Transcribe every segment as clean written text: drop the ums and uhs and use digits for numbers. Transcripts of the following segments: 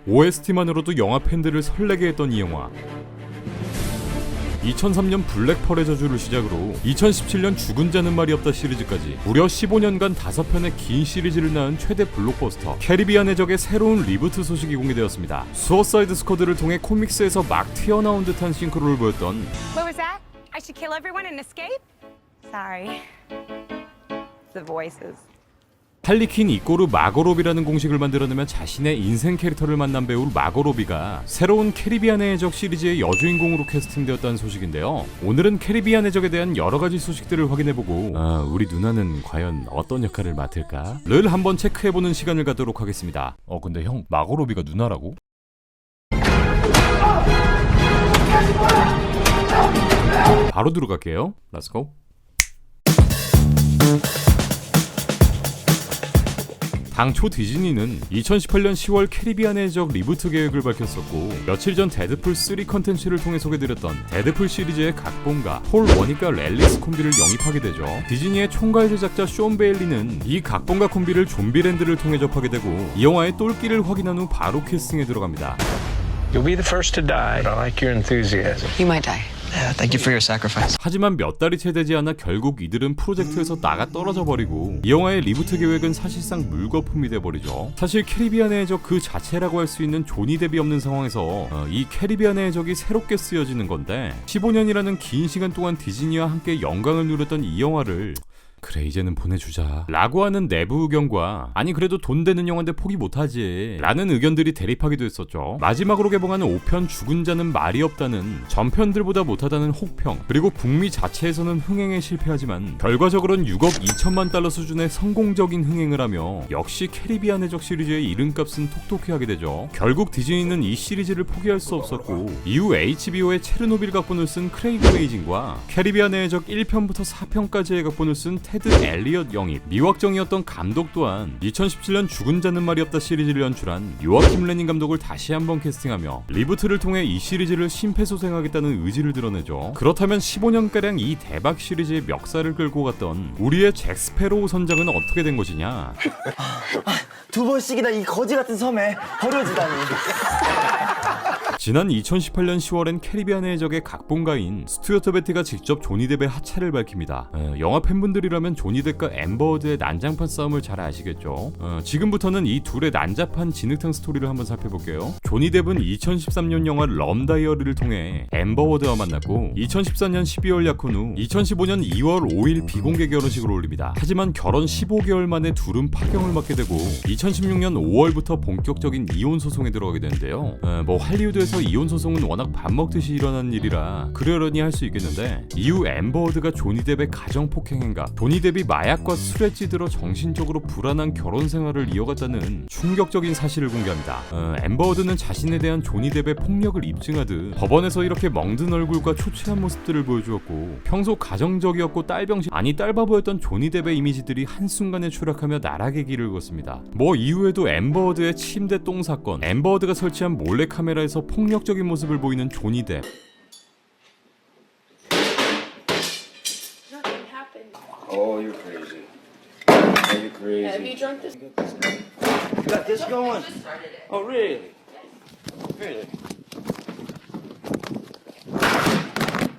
OST만으로도 영화 팬들을 설레게 했던 이 영화. 2003년 블랙펄의 저주를 시작으로 2017년 죽은 자는 말이 없다 시리즈까지 무려 15년간 5편의 긴 시리즈를 낳은 최대 블록버스터 캐리비안의 적의 새로운 리부트 소식이 공개되었습니다. 수어사이드 스쿼드를 통해 코믹스에서 막 튀어나온 듯한 싱크로를 보였던 What was that? I should kill everyone and escape? Sorry. The voices. 할리퀸 이꼬르 마고로비라는 공식을 만들어내며 자신의 인생 캐릭터를 만난 배우 마고로비가 새로운 캐리비안의 적 시리즈의 여주인공으로 캐스팅되었다는 소식인데요. 오늘은 캐리비안의 적에 대한 여러가지 소식들을 확인해보고 우리 누나는 과연 어떤 역할을 맡을까? 를 한번 체크해보는 시간을 갖도록 하겠습니다. 근데 형 마고로비가 누나라고? 바로 들어갈게요. 렛츠고. 당초 디즈니는 2018년 10월 캐리비안의 적 리부트 계획을 밝혔었고 며칠 전 데드풀 3 컨텐츠를 통해 소개드렸던 데드풀 시리즈의 각본가 폴 워닉과 렐리스 콤비를 영입하게 되죠. 디즈니의 총괄 제작자 쇼 베일리는 이 각본가 콤비를 좀비랜드를 통해 접하게 되고 이 영화의 똘끼를 확인한 후 바로 캐스팅에 들어갑니다. You'll be the first to die, but I like your enthusiasm. You might die. Thank you for your sacrifice. 하지만 몇 달이 채 되지 않아 결국 이들은 프로젝트에서 나가 떨어져 버리고 이 영화의 리부트 계획은 사실상 물거품이 돼버리죠. 사실 캐리비안의 적 그 자체라고 할 수 있는 조니 뎁이 없는 상황에서 이 캐리비안의 적이 새롭게 쓰여지는 건데 15년이라는 긴 시간 동안 디즈니와 함께 영광을 누렸던 이 영화를 그래 이제는 보내주자 라고 하는 내부 의견과 아니 그래도 돈 되는 영화인데 포기 못하지 라는 의견들이 대립하기도 했었죠. 마지막으로 개봉하는 5편 죽은 자는 말이 없다는 전편들보다 못하다는 혹평, 그리고 북미 자체에서는 흥행에 실패하지만 결과적으로는 6억 2천만 달러 수준의 성공적인 흥행을 하며 역시 캐리비안의 적 시리즈의 이름값은 톡톡히 하게 되죠. 결국 디즈니는 이 시리즈를 포기할 수 없었고 이후 HBO의 체르노빌 각본을 쓴 크레이그 메이진과 캐리비안의 적 1편부터 4편까지의 각본을 쓴 테드 엘리엇 영입, 미확정이었던 감독 또한 2017년 죽은 자는 말이 없다 시리즈를 연출한 요아킴 레닌 감독을 다시 한번 캐스팅하며 리부트를 통해 이 시리즈를 심폐소생하겠다는 의지를 드러내죠. 그렇다면 15년가량 이 대박 시리즈의 멱살을 끌고 갔던 우리의 잭 스패로우 선장은 어떻게 된 것이냐? 두 번씩이나 이 거지 같은 섬에 버려지다니. 지난 2018년 10월엔 캐리비안의 적의 각본가인 스튜어트 베티가 직접 조니 뎁의 하차를 밝힙니다. 영화 팬분들이라면 조니 뎁과 앰버 허드의 난장판 싸움을 잘 아시겠죠. 지금부터는 이 둘의 난잡한 진흙탕 스토리를 한번 살펴볼게요. 조니 뎁은 2013년 영화 럼 다이어리를 통해 앰버 허드와 만났고 2014년 12월 약혼 후 2015년 2월 5일 비공개 결혼식을 올립니다. 하지만 결혼 15개월 만에 둘은 파경을 맞게 되고 2016년 5월부터 본격적인 이혼 소송에 들어가게 되는데요. 할리우드에서 이혼 소송은 워낙 밥 먹듯이 일어나는 일이라 그러려니 할 수 있겠는데 이후 앰버 허드가 조니 뎁의 가정 폭행 행각, 조니 뎁이 마약과 술에 찌들어 정신적으로 불안한 결혼 생활을 이어갔다는 충격적인 사실을 공개합니다. 앰버 허드는 자신에 대한 조니 뎁의 폭력을 입증하듯 법원에서 이렇게 멍든 얼굴과 초췌한 모습들을 보여주었고 평소 가정적이었고 딸병신 아니 딸바보였던 조니 뎁의 이미지들이 한순간에 추락하며 나락의 길을 걷습니다. 이후에도 앰버 허드의 침대 똥 사건, 앰버 허드가 설치한 몰래카메라에서 폭력적인 모습을 보이는 조니 뎁. Oh, you're crazy. You're crazy. Have you drunk this? You got this going? Oh, really? Really?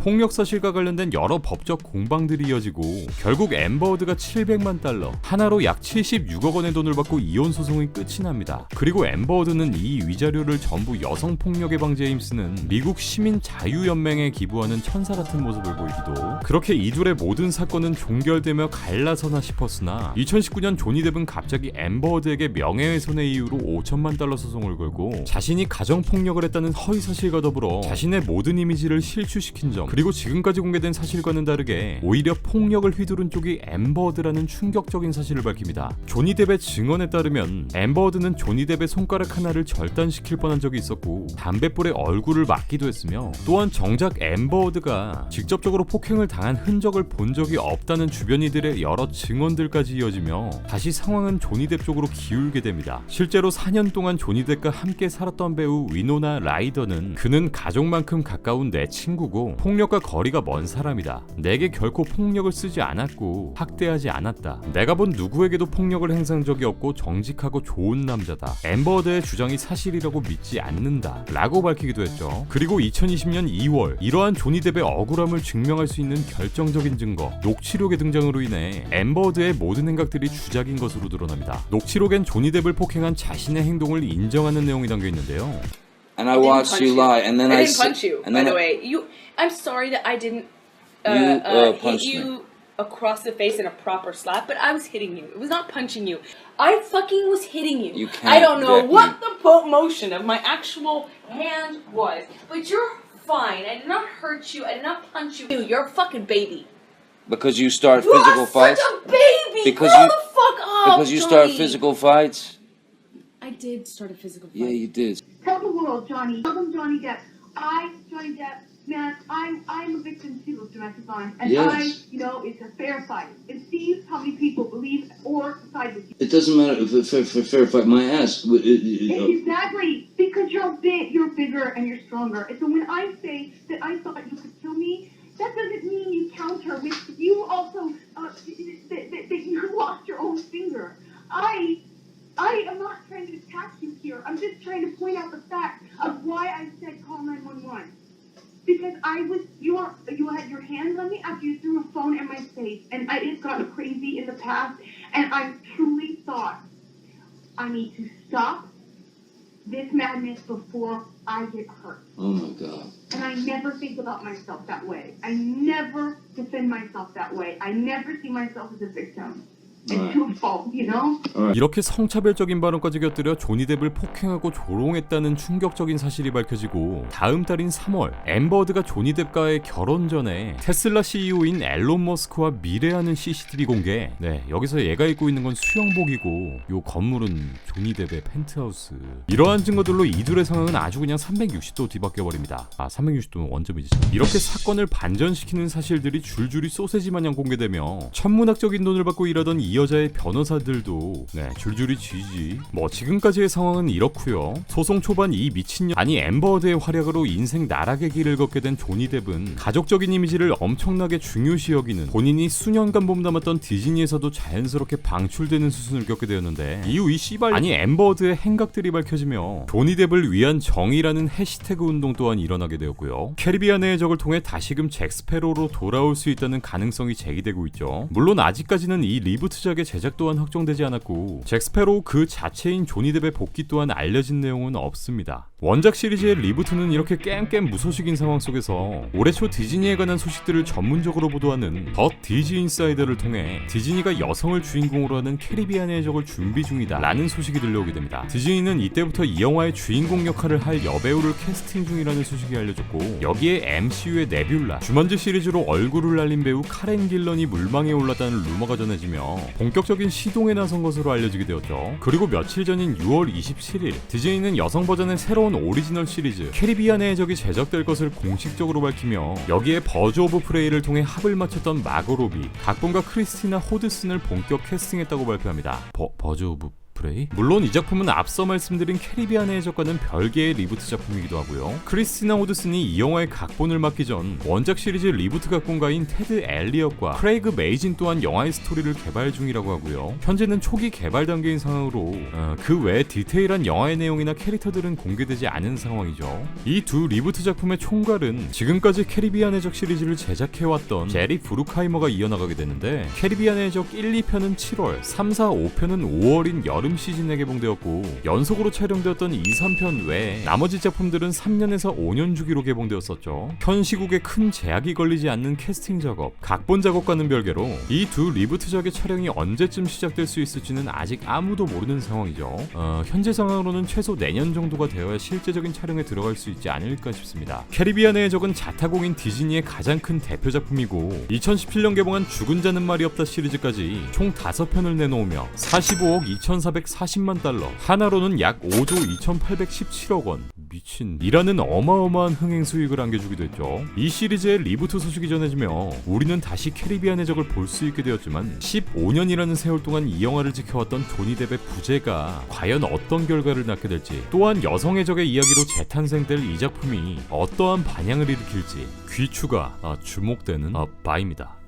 폭력 사실과 관련된 여러 법적 공방들이 이어지고 결국 앰버 허드가 700만 달러, 하나로 약 76억 원의 돈을 받고 이혼 소송이 끝이 납니다. 그리고 앰버 허드는 이 위자료를 전부 여성 폭력의 방지에 힘쓰는 미국 시민 자유연맹에 기부하는 천사 같은 모습을 보이기도. 그렇게 이둘의 모든 사건은 종결되며 갈라서나 싶었으나 2019년 조니 뎁은 갑자기 앰버 허드에게 명예훼손의 이유로 5천만 달러 소송을 걸고 자신이 가정 폭력을 했다는 허위 사실과 더불어 자신의 모든 이미지를 실추시킨 점, 그리고 지금까지 공개된 사실과는 다르게 오히려 폭력을 휘두른 쪽이 앰버 허드라는 충격적인 사실을 밝힙니다. 조니 뎁의 증언에 따르면 앰버 허드는 조니 뎁의 손가락 하나를 절단시킬 뻔한 적이 있었고 담뱃불에 얼굴을 맞기도 했으며 또한 정작 앰버 허드가 직접적으로 폭행을 당한 흔적을 본 적이 없다는 주변인들의 여러 증언들까지 이어지며 다시 상황은 조니 뎁 쪽으로 기울게 됩니다. 실제로 4년 동안 조니 뎁과 함께 살았던 배우 위노나 라이더는 그는 가족만큼 가까운 내 친구고 폭력 폭력과 거리가 먼 사람이다. 내게 결코 폭력을 쓰지 않았고 학대하지 않았다. 내가 본 누구에게도 폭력을 행사한 적이 없고 정직하고 좋은 남자다. 앰버드의 주장이 사실이라고 믿지 않는다 라고 밝히기도 했죠. 그리고 2020년 2월 이러한 조니 뎁의 억울함을 증명할 수 있는 결정적인 증거 녹취록의 등장으로 인해 앰버드의 모든 행각들이 주작인 것으로 드러납니다. 녹취록엔 조니 뎁을 폭행한 자신의 행동을 인정하는 내용이 담겨 있는데요. And I watched you lie, and then I I didn't punch you, and by then the way. I'm sorry that I didn't hit punched me. you across the face in a proper slap, but I was hitting you. It was not punching you. I fucking was hitting you. You can't I don't know get what me. the motion of my actual hand was, but you're fine. I did not hurt you. I did not punch you. You're a fucking baby. Because you start You physical are fights. such a baby. Because Grow you- the fuck up. Because you start Johnny. physical fights. I did start a physical fight. Yeah, you did. Tell the world, Johnny. Tell them Johnny Depp. Johnny Depp, man, I'm a victim too of domestic violence. And Yes. it's a fair fight. And see how many people believe or side with you. It doesn't matter if for fair fight. My ass. Exactly. Because you're bigger and you're stronger. And so when I say that I thought you could kill me, that doesn't mean you counter with you also, that you lost your own finger. I am not trying to attack you here. I'm just trying to point out the fact of why I said call 911. Because you had your hands on me after you threw a phone in my face, and it's gotten crazy in the past, and I truly thought I need to stop this madness before I get hurt. Oh my God. And I never think about myself that way. I never defend myself that way. I never see myself as a victim. It's too fault, you know? 이렇게 성차별적인 발언까지 곁들여 조니 뎁을 폭행하고 조롱했다는 충격적인 사실이 밝혀지고 다음 달인 3월 앰버드가 조니 뎁과의 결혼 전에 테슬라 CEO인 앨런 머스크와 미래하는 CCTV 공개. 네, 여기서 얘가 입고 있는 건 수영복이고 요 건물은 조니 뎁의 펜트하우스. 이러한 증거들로 이둘의 상황은 아주 그냥 360도 뒤바뀌어버립니다. 360도는 원점이지. 이렇게 사건을 반전시키는 사실들이 줄줄이 소세지 마냥 공개되며 천문학적인 돈을 받고 일하던 이 여자의 변호사들도 줄줄이 쥐지. 지금까지의 상황은 이렇고요. 소송 초반 이 미친년 앰버드의 활약으로 인생 나락의 길을 걷게 된 조니 뎁은 가족적인 이미지를 엄청나게 중요시 여기는 본인이 수년간 몸담았던 디즈니에서도 자연스럽게 방출되는 수순을 겪게 되었는데 이후 이 씨발 앰버드의 행각들이 밝혀지며 조니 뎁을 위한 정의라는 해시태그 운동 또한 일어나게 되었고요. 캐리비안의 적을 통해 다시금 잭 스패로로 돌아올 수 있다는 가능성이 제기되고 있죠. 물론 아직까지는 이 리부트 작의 제작 또한 확정되지 않았고 잭 스패로우 그 자체인 조니 뎁의 복귀 또한 알려진 내용은 없습니다. 원작 시리즈의 리부트는 이렇게 깸깸 무소식인 상황 속에서 올해 초 디즈니에 관한 소식들을 전문적으로 보도하는 더 디지 인사이더를 통해 디즈니가 여성을 주인공으로 하는 캐리비안의 적을 준비 중이다 라는 소식이 들려오게 됩니다. 디즈니는 이때부터 이 영화의 주인공 역할을 할 여배우를 캐스팅 중이라는 소식이 알려졌고 여기에 MCU의 네뷸라, 주먼지 시리즈로 얼굴을 날린 배우 카렌 길런이 물망에 올랐다는 루머가 전해지며 본격적인 시동에 나선 것으로 알려지게 되었죠. 그리고 며칠 전인 6월 27일 디즈니는 여성 버전의 새로운 오리지널 시리즈 캐리비안의 적이 제작될 것을 공식적으로 밝히며 여기에 버즈 오브 프레이를 통해 합을 맞췄던 마고 로비, 각본가 크리스티나 호드슨을 본격 캐스팅했다고 발표합니다. 버즈 오브 프레이? 물론 이 작품은 앞서 말씀드린 캐리비안의 해적과는 별개의 리부트 작품이기도 하고요. 크리스티나 호드슨이 이 영화의 각본을 맡기 전 원작 시리즈 리부트 각본가인 테드 엘리엇과 크레이그 메이진 또한 영화의 스토리를 개발 중이라고 하고요. 현재는 초기 개발 단계인 상황으로 그 외 디테일한 영화의 내용이나 캐릭터들은 공개되지 않은 상황이죠. 이 두 리부트 작품의 총괄은 지금까지 캐리비안의 적 시리즈를 제작해왔던 제리 브루카이머가 이어나가게 되는데 캐리비안의 적 1, 2편은 7월, 3, 4, 5편은 5월인 여름 시즌에 개봉되었고 연속으로 촬영되었던 2, 3편 외에 나머지 작품들은 3년에서 5년 주기로 개봉되었었죠. 현 시국에 큰 제약이 걸리지 않는 캐스팅 작업, 각본 작업과는 별개로 이 두 리부트작의 촬영이 언제쯤 시작될 수 있을지는 아직 아무도 모르는 상황이죠. 현재 상황으로는 최소 내년 정도가 되어야 실제적인 촬영에 들어갈 수 있지 않을까 싶습니다. 캐리비안의 해적은 자타공인 디즈니의 가장 큰 대표 작품이고 2017년 개봉한 죽은 자는 말이 없다 시리즈까지 총 5편을 내놓으며 45억 2,440만 달러, 하나로는 약 5조 2,817억 원, 미친이라는 어마어마한 흥행 수익을 안겨주기도 했죠. 이 시리즈의 리부트 소식이 전해지며 우리는 다시 캐리비안의 적을 볼 수 있게 되었지만 15년이라는 세월 동안 이 영화를 지켜왔던 조니 뎁의 부재가 과연 어떤 결과를 낳게 될지, 또한 여성의 적의 이야기로 재탄생될 이 작품이 어떠한 반향을 일으킬지 귀추가 주목되는 바입니다.